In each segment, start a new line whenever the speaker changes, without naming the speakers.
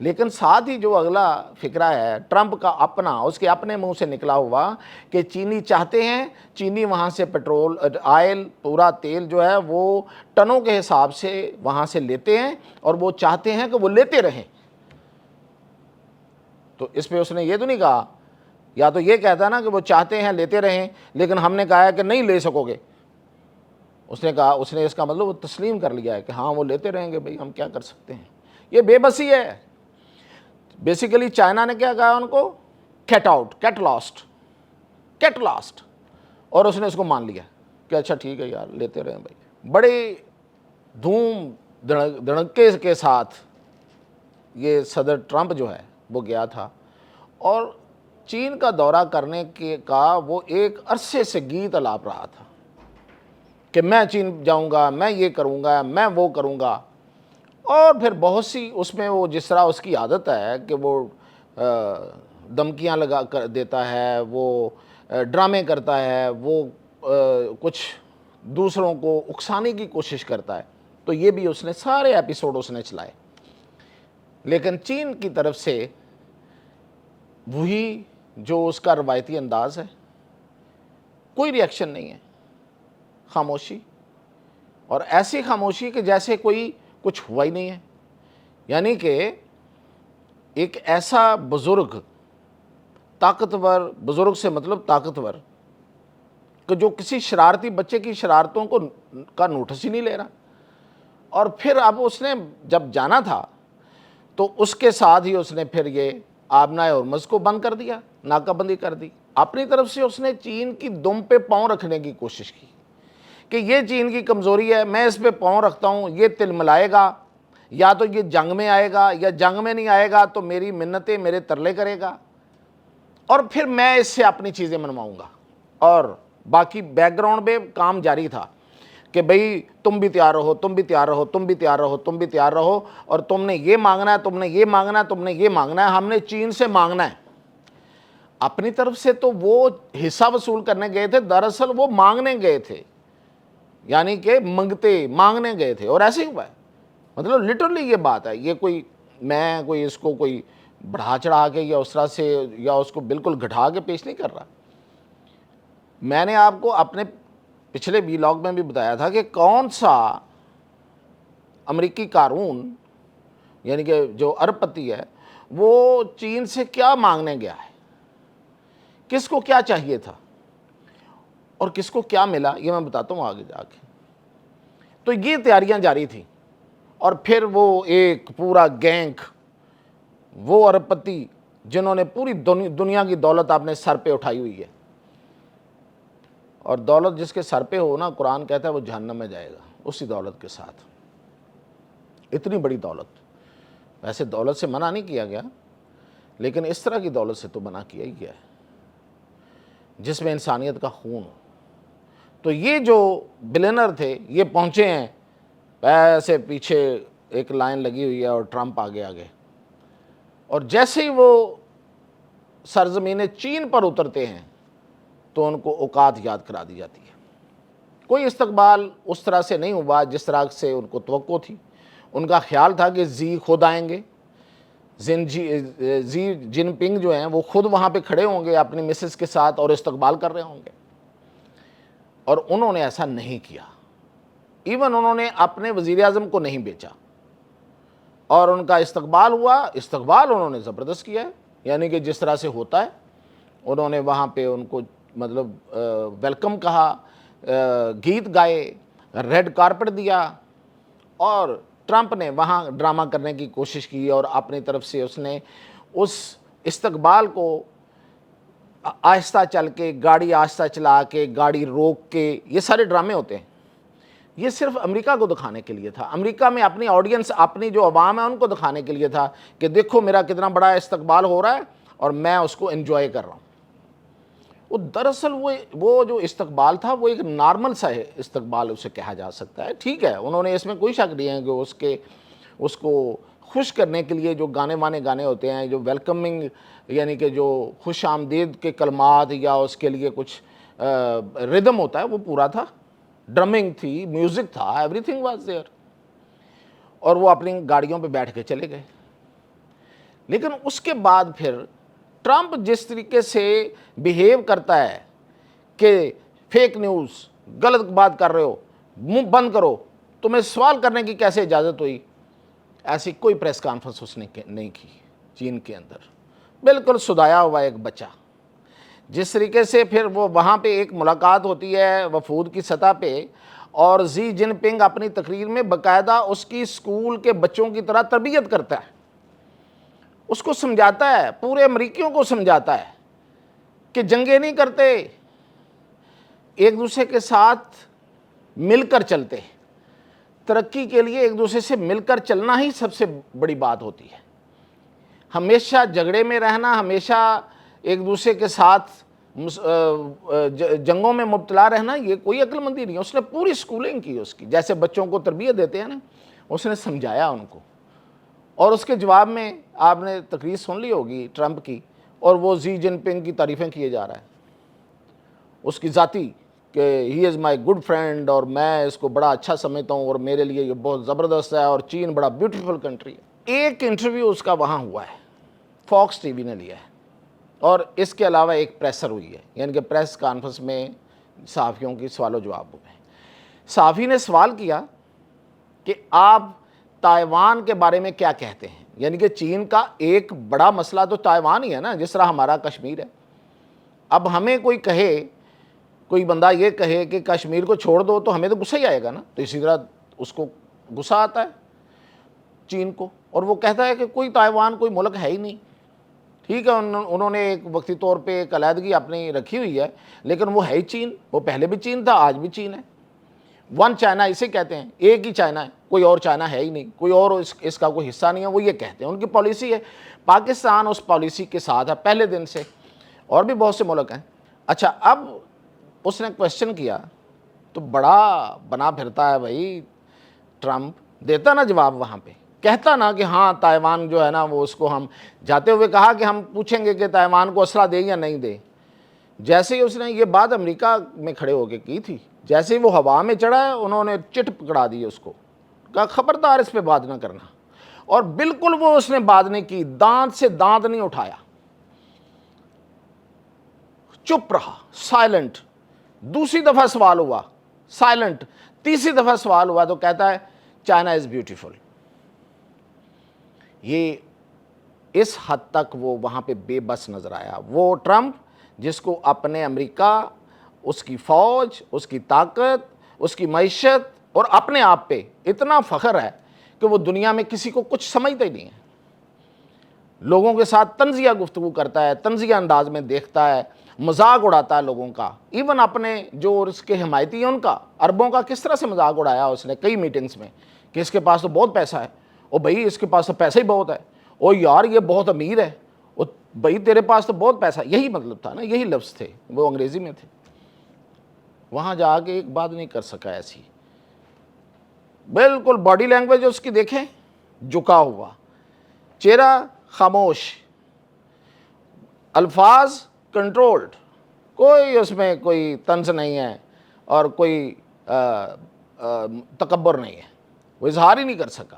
لیکن ساتھ ہی جو اگلا فکرہ ہے ٹرمپ کا اپنا، اس کے اپنے منہ سے نکلا ہوا کہ چینی چاہتے ہیں، چینی وہاں سے پیٹرول آئل پورا تیل جو ہے وہ ٹنوں کے حساب سے وہاں سے لیتے ہیں اور وہ چاہتے ہیں کہ وہ لیتے رہیں۔ تو اس پہ اس نے یہ تو نہیں کہا، یا تو یہ کہتا ہے نا کہ وہ چاہتے ہیں لیتے رہیں لیکن ہم نے کہا ہے کہ نہیں لے سکو گے، اس نے کہا، اس نے اس کا مطلب وہ تسلیم کر لیا ہے کہ ہاں وہ لیتے رہیں گے، بھئی ہم کیا کر سکتے ہیں۔ یہ بے بسی ہے۔ بیسیکلی چائنا نے کیا کہا ان کو، get out, get lost, get lost, اور اس نے اس کو مان لیا کہ اچھا ٹھیک ہے یار لیتے رہیں بھائی۔ بڑے دھوم دھڑکے کے ساتھ یہ صدر ٹرمپ جو ہے وہ گیا تھا، اور چین کا دورہ کرنے کا وہ ایک عرصے سے گیت الاپ رہا تھا کہ میں چین جاؤں گا، میں یہ کروں گا، میں وہ کروں گا، اور پھر بہت سی اس میں وہ جس طرح اس کی عادت ہے کہ وہ دھمکیاں لگا کر دیتا ہے، وہ ڈرامے کرتا ہے، وہ کچھ دوسروں کو اکسانے کی کوشش کرتا ہے، تو یہ بھی اس نے سارے ایپیسوڈ اس نے چلائے۔ لیکن چین کی طرف سے وہی جو اس کا روایتی انداز ہے، کوئی ری ایکشن نہیں ہے، خاموشی، اور ایسی خاموشی کہ جیسے کوئی کچھ ہوا ہی نہیں ہے۔ یعنی کہ ایک ایسا بزرگ، طاقتور، بزرگ سے مطلب طاقتور، کہ جو کسی شرارتی بچے کی شرارتوں کا نوٹس ہی نہیں لے رہا، اور پھر اب اس نے جب جانا تھا تو اس کے ساتھ ہی اس نے پھر یہ آبنائے ہرمز کو بند کر دیا، ناکہ بندی کر دی۔ اپنی طرف سے اس نے چین کی دم پہ پاؤں رکھنے کی کوشش کی کہ یہ چین کی کمزوری ہے، میں اس پہ پاؤں رکھتا ہوں، یہ تل ملائے گا، یا تو یہ جنگ میں آئے گا، یا جنگ میں نہیں آئے گا تو میری منتیں، میرے ترلے کرے گا، اور پھر میں اس سے اپنی چیزیں منواؤں گا۔ اور باقی بیک گراؤنڈ میں کام جاری تھا کہ بھئی تم بھی تیار رہو، تم بھی تیار رہو، تم بھی تیار رہو، تم بھی تیار رہو، اور تم نے یہ مانگنا ہے، تم نے یہ مانگنا ہے، تم نے یہ مانگنا ہے، ہم نے چین سے مانگنا ہے۔ اپنی طرف سے تو وہ حصہ وصول کرنے گئے تھے، دراصل وہ مانگنے گئے تھے، یعنی کہ مانگنے گئے تھے، اور ایسے ہی ہوا ہے۔ مطلب لٹرلی یہ بات ہے، یہ کوئی میں کوئی اس کو کوئی بڑھا چڑھا کے یا اس طرح سے یا اس کو بالکل گھٹا کے پیش نہیں کر رہا۔ میں نے آپ کو اپنے پچھلے ویلاگ میں بھی بتایا تھا کہ کون سا امریکی قارون، یعنی کہ جو ارب پتی ہے، وہ چین سے کیا مانگنے گیا ہے، کس کو کیا چاہیے تھا اور کس کو کیا ملا، یہ میں بتاتا ہوں آگے جا کے۔ تو یہ تیاریاں جاری تھیں، اور پھر وہ ایک پورا گینگ، وہ ارب پتی جنہوں نے پوری دنیا کی دولت اپنے سر پہ اٹھائی ہوئی ہے، اور دولت جس کے سر پہ ہو نا، قرآن کہتا ہے وہ جہنم میں جائے گا اسی دولت کے ساتھ۔ اتنی بڑی دولت، ویسے دولت سے منع نہیں کیا گیا، لیکن اس طرح کی دولت سے تو منع کیا ہی گیا ہے جس میں انسانیت کا خون ہو۔ تو یہ جو بلینر تھے یہ پہنچے ہیں، ایسے پیچھے ایک لائن لگی ہوئی ہے اور ٹرمپ آگے آگے، اور جیسے ہی وہ سرزمین چین پر اترتے ہیں تو ان کو اوقات یاد کرا دی جاتی ہے۔ کوئی استقبال اس طرح سے نہیں ہوا جس طرح سے ان کو توقع تھی۔ ان کا خیال تھا کہ زی خود آئیں گے، زی جن پنگ جو ہیں وہ خود وہاں پہ کھڑے ہوں گے اپنی مسز کے ساتھ اور استقبال کر رہے ہوں گے، اور انہوں نے ایسا نہیں کیا۔ ایون انہوں نے اپنے وزیر اعظم کو نہیں بیچا، اور ان کا استقبال ہوا، استقبال انہوں نے زبردست کیا ہے، یعنی کہ جس طرح سے ہوتا ہے انہوں نے وہاں پہ ان کو مطلب ویلکم کہا، گیت گائے، ریڈ کارپٹ دیا، اور ٹرمپ نے وہاں ڈرامہ کرنے کی کوشش کی، اور اپنی طرف سے اس نے اس استقبال کو آہستہ چل کے، گاڑی آہستہ چلا کے، گاڑی روک کے، یہ سارے ڈرامے ہوتے ہیں۔ یہ صرف امریکہ کو دکھانے کے لیے تھا، امریکہ میں اپنی آڈینس، اپنی جو عوام ہے ان کو دکھانے کے لیے تھا کہ دیکھو میرا کتنا بڑا استقبال ہو رہا ہے اور میں اس کو انجوائے کر رہا ہوں۔ وہ دراصل وہ جو استقبال تھا وہ ایک نارمل سا استقبال اسے کہا جا سکتا ہے۔ ٹھیک ہے، انہوں نے اس میں کوئی شک نہیں ہے کہ اس کو خوش کرنے کے لیے جو گانے ہوتے ہیں، جو ویلکمنگ یعنی کہ جو خوش آمدید کے کلمات یا اس کے لیے کچھ ردم ہوتا ہے وہ پورا تھا، ڈرمنگ تھی، میوزک تھا، ایوری تھنگ واز دیئر، اور وہ اپنی گاڑیوں پہ بیٹھ کے چلے گئے۔ لیکن اس کے بعد پھر ٹرمپ جس طریقے سے بیہیو کرتا ہے کہ فیک نیوز، غلط بات کر رہے ہو، منہ بند کرو، تمہیں سوال کرنے کی کیسے اجازت ہوئی، ایسی کوئی پریس کانفرنس اس نے نہیں کی چین کے اندر، بالکل سدایا ہوا ایک بچہ۔ جس طریقے سے پھر وہ وہاں پہ ایک ملاقات ہوتی ہے وفود کی سطح پہ، اور زی جن پنگ اپنی تقریر میں باقاعدہ اس کی اسکول کے بچوں کی طرح تربیت کرتا ہے، اس کو سمجھاتا ہے، پورے امریکیوں کو سمجھاتا ہے کہ جنگیں نہیں کرتے، ایک دوسرے کے ساتھ مل کر چلتے، ترقی کے لیے ایک دوسرے سے مل کر چلنا ہی سب سے بڑی بات ہوتی ہے۔ ہمیشہ جھگڑے میں رہنا، ہمیشہ ایک دوسرے کے ساتھ جنگوں میں مبتلا رہنا، یہ کوئی عقل مندی نہیں ہے۔ اس نے پوری اسکولنگ کی اس کی، جیسے بچوں کو تربیت دیتے ہیں نا، اس نے سمجھایا ان کو۔ اور اس کے جواب میں آپ نے تقریر سن لی ہوگی ٹرمپ کی، اور وہ زی جن پنگ کی تعریفیں کیے جا رہا ہے، اس کی ذاتی، کہ ہی از مائی گڈ فرینڈ، اور میں اس کو بڑا اچھا سمجھتا ہوں، اور میرے لیے یہ بہت زبردست ہے، اور چین بڑا بیوٹیفل کنٹری ہے۔ ایک انٹرویو اس کا وہاں ہوا ہے، فاکس ٹی وی نے لیا ہے، اور اس کے علاوہ ایک پریسر ہوئی ہے، یعنی کہ پریس کانفرنس میں صحافیوں کی سوال و جواب ہوئے۔ صحافی نے سوال کیا کہ آپ تائیوان کے بارے میں کیا کہتے ہیں، یعنی کہ چین کا ایک بڑا مسئلہ تو تائیوان ہی ہے نا، جس طرح ہمارا کشمیر ہے۔ اب ہمیں کوئی بندہ یہ کہے کہ کشمیر کو چھوڑ دو تو ہمیں تو غصہ ہی آئے گا نا، تو اسی طرح اس کو غصہ آتا ہے چین کو، اور وہ کہتا ہے کہ کوئی تائیوان کوئی ملک ہے ہی نہیں۔ ٹھیک ہے، انہوں نے ایک وقتی طور پہ ایک علیحدگی اپنی رکھی ہوئی ہے، لیکن وہ ہے ہی چین، وہ پہلے بھی چین تھا، آج بھی چین ہے۔ ون چائنا اسے کہتے ہیں، ایک ہی چائنا ہے، کوئی اور چائنا ہے ہی نہیں، کوئی اور اس کا کوئی حصہ نہیں ہے، وہ یہ کہتے ہیں، ان کی پالیسی ہے۔ پاکستان اس پالیسی کے ساتھ ہے پہلے دن سے، اور بھی بہت سے ملک ہیں۔ اچھا، اب اس نے کویسچن کیا تو بڑا بنا پھرتا ہے بھائی ٹرمپ، دیتا نا جواب، وہاں پہ کہتا نا کہ ہاں تائیوان جو ہے نا، وہ اس کو ہم جاتے ہوئے کہا کہ ہم پوچھیں گے کہ تائیوان کو اسلحہ دے یا نہیں دے۔ جیسے ہی اس نے یہ بات امریکہ میں کھڑے ہو کے کی تھی، جیسے ہی وہ ہوا میں چڑھا ہے، انہوں نے چٹ پکڑا دی اس کو، کہا خبردار اس پہ بات نہ کرنا، اور بالکل وہ اس نے بات نہیں کی، دانت سے دانت نہیں اٹھایا، چپ رہا، سائلنٹ۔ دوسری دفعہ سوال ہوا، سائلنٹ۔ تیسری دفعہ سوال ہوا تو کہتا ہے چائنا از بیوٹیفل۔ یہ اس حد تک وہ وہاں پہ بے بس نظر آیا، وہ ٹرمپ جس کو اپنے امریکہ، اس کی فوج، اس کی طاقت، اس کی معیشت اور اپنے آپ پہ اتنا فخر ہے کہ وہ دنیا میں کسی کو کچھ سمجھتا ہی نہیں ہے، لوگوں کے ساتھ طنزیہ گفتگو کرتا ہے، طنزیہ انداز میں دیکھتا ہے، مذاق اڑاتا ہے لوگوں کا، ایون اپنے جو اس کے حمایتی ہیں ان کا، عربوں کا کس طرح سے مذاق اڑایا اس نے کئی میٹنگز میں کہ اس کے پاس تو بہت پیسہ ہے، او بھائی اس کے پاس تو پیسہ ہی بہت ہے، او یار یہ بہت امیر ہے، او بھائی تیرے پاس تو بہت پیسہ، یہی مطلب تھا نا، یہی لفظ تھے، وہ انگریزی میں تھے۔ وہاں جا کے ایک بات نہیں کر سکا ایسی، بالکل باڈی لینگویج اس کی دیکھیں، جھکا ہوا چہرہ، خاموش، الفاظ کنٹرولڈ، کوئی اس میں کوئی طنز نہیں ہے اور کوئی تکبر نہیں ہے، وہ اظہار ہی نہیں کر سکا۔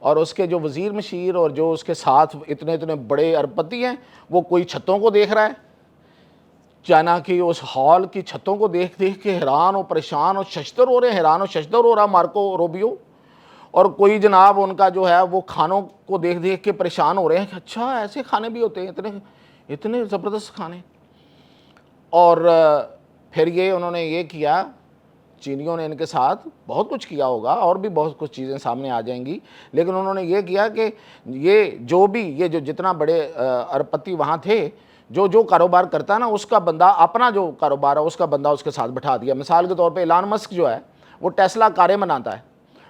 اور اس کے جو وزیر مشیر اور جو اس کے ساتھ اتنے بڑے ارب پتی ہیں، وہ کوئی چھتوں کو دیکھ رہا ہے، چائنا کی اس ہال کی چھتوں کو دیکھ کے حیران و پریشان اور ششدر ہو رہے ہیں، حیران و ششدر ہو رہا مارکو روبیو، اور کوئی جناب ان کا جو ہے وہ کھانوں کو دیکھ کے پریشان ہو رہے ہیں کہ اچھا ایسے کھانے بھی ہوتے ہیں، اتنے زبردست کھانے۔ اور پھر انہوں نے یہ کیا، چینیوں نے ان کے ساتھ بہت کچھ کیا ہوگا، اور بھی بہت کچھ چیزیں سامنے آ جائیں گی، لیکن انہوں نے یہ کیا کہ یہ جو جتنا بڑے ارب پتی وہاں تھے، جو کاروبار کرتا ہے نا، اس کا بندہ اپنا جو کاروبار ہے اس کا بندہ اس کے ساتھ بٹھا دیا۔ مثال کے طور پہ ایلان مسک جو ہے وہ ٹیسلا کاریں بناتا ہے،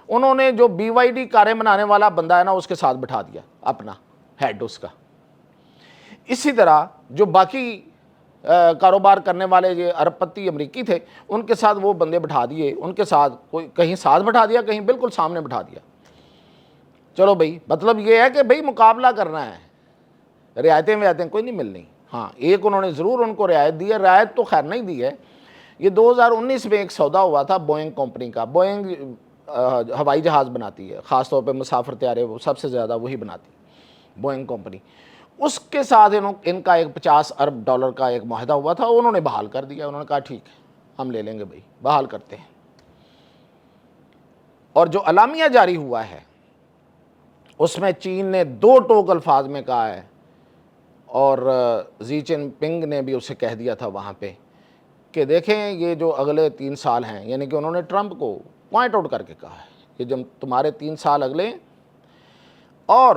انہوں نے جو BYD کاریں بنانے والا بندہ ہے نا اس کے ساتھ بٹھا دیا اپنا ہیڈ اس کا۔ اسی طرح جو باقی کاروبار کرنے والے یہ ارب پتی امریکی تھے، ان کے ساتھ وہ بندے بٹھا دیے، ان کے ساتھ کوئی کہیں ساتھ بٹھا دیا، کہیں بالکل سامنے بٹھا دیا۔ چلو بھائی، مطلب یہ ہے کہ بھائی مقابلہ کرنا ہے، رعایتیں کوئی نہیں ملنی۔ ہاں ایک انہوں نے ضرور ان کو رعایت دی ہے، رعایت تو خیر نہیں دی ہے۔ یہ 2019 میں ایک سودا ہوا تھا بوئنگ کمپنی کا، بوئنگ ہوائی جہاز بناتی ہے، خاص طور پہ مسافر طیارے وہ سب سے زیادہ وہی بناتی ہے۔ بوئنگ کمپنی، اس کے ساتھ ان کا ایک $50 ارب کا ایک معاہدہ ہوا تھا، انہوں نے بحال کر دیا، انہوں نے کہا ٹھیک ہے ہم لے لیں گے بھائی، بحال کرتے ہیں۔ اور جو اعلامیہ جاری ہوا ہے اس میں چین نے 2 ٹوک الفاظ میں کہا ہے، اور زی جن پنگ نے بھی اسے کہہ دیا تھا وہاں پہ کہ دیکھیں یہ جو اگلے 3 سال ہیں، یعنی کہ انہوں نے ٹرمپ کو پوائنٹ آؤٹ کر کے کہا ہے کہ جب تمہارے 3 سال اگلے، اور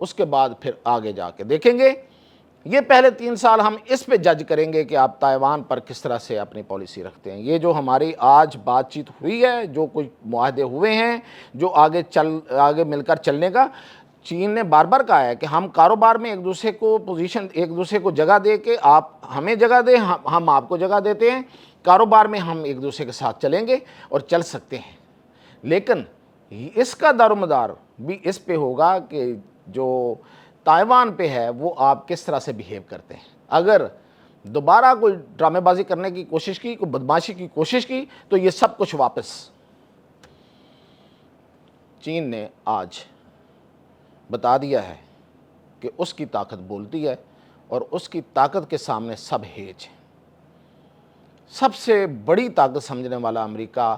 اس کے بعد پھر آگے جا کے دیکھیں گے، یہ پہلے 3 سال ہم اس پہ جج کریں گے کہ آپ تائیوان پر کس طرح سے اپنی پالیسی رکھتے ہیں۔ یہ جو ہماری آج بات چیت ہوئی ہے، جو کچھ معاہدے ہوئے ہیں، جو آگے مل کر چلنے کا، چین نے بار بار کہا ہے کہ ہم کاروبار میں ایک دوسرے کو جگہ دے کے، آپ ہمیں جگہ دیں، ہم آپ کو جگہ دیتے ہیں، کاروبار میں ہم ایک دوسرے کے ساتھ چلیں گے اور چل سکتے ہیں، لیکن اس کا دار و مدار بھی اس پہ ہوگا کہ جو تائیوان پہ ہے وہ آپ کس طرح سے بیہیو کرتے ہیں۔ اگر دوبارہ کوئی ڈرامے بازی کرنے کی کوشش کی، کوئی بدماشی کی کوشش کی، تو یہ سب کچھ واپس۔ چین نے آج بتا دیا ہے کہ اس کی طاقت بولتی ہے، اور اس کی طاقت کے سامنے سب ہیج ہیں۔ سب سے بڑی طاقت سمجھنے والا امریکہ،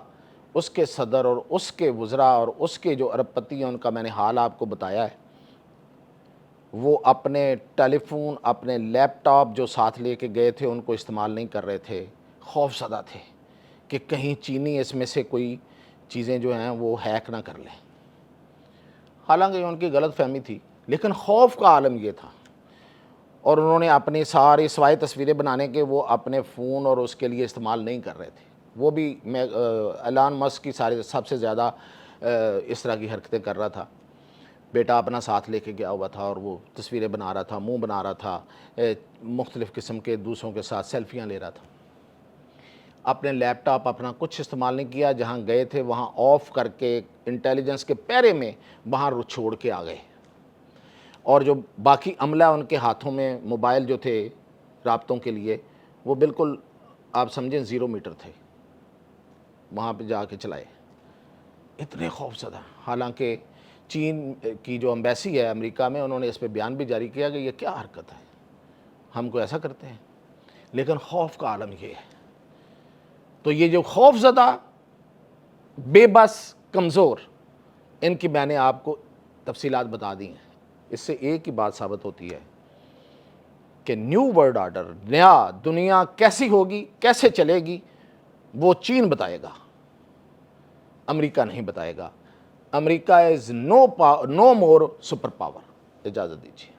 اس کے صدر اور اس کے وزراء اور اس کے جو ارب پتی ہیں، ان کا میں نے حال آپ کو بتایا ہے، وہ اپنے ٹیلی فون، اپنے لیپ ٹاپ جو ساتھ لے کے گئے تھے ان کو استعمال نہیں کر رہے تھے، خوف زدہ تھے کہ کہیں چینی اس میں سے کوئی چیزیں جو ہیں وہ ہیک نہ کر لیں۔ حالانکہ ان کی غلط فہمی تھی، لیکن خوف کا عالم یہ تھا، اور انہوں نے اپنی ساری سوائے تصویریں بنانے کے وہ اپنے فون اور اس کے لیے استعمال نہیں کر رہے تھے۔ وہ بھی ایلان مسک کی سب سے زیادہ اس طرح کی حرکتیں کر رہا تھا، بیٹا اپنا ساتھ لے کے گیا ہوا تھا اور وہ تصویریں بنا رہا تھا، منہ بنا رہا تھا، مختلف قسم کے دوسروں کے ساتھ سیلفیاں لے رہا تھا۔ اپنے لیپ ٹاپ اپنا کچھ استعمال نہیں کیا، جہاں گئے تھے وہاں آف کر کے انٹیلیجنس کے پیرے میں وہاں چھوڑ کے آ گئے، اور جو باقی عملہ ان کے ہاتھوں میں موبائل جو تھے رابطوں کے لیے، وہ بالکل آپ سمجھیں 0 میٹر تھے، وہاں پہ جا کے چلائے، اتنے خوف زدہ۔ حالانکہ چین کی جو امبیسی ہے امریکہ میں، انہوں نے اس پہ بیان بھی جاری کیا کہ یہ کیا حرکت ہے، ہم کو ایسا کرتے ہیں، لیکن خوف کا عالم یہ ہے۔ تو یہ جو خوف زدہ، بے بس، کمزور، ان کی میں نے آپ کو تفصیلات بتا دی ہیں۔ اس سے ایک ہی بات ثابت ہوتی ہے کہ نیو ورلڈ آرڈر، نیا دنیا کیسی ہوگی، کیسے چلے گی، وہ چین بتائے گا، امریکہ نہیں بتائے گا۔ امریکہ از نو مور سپر پاور۔ اجازت دیجیے۔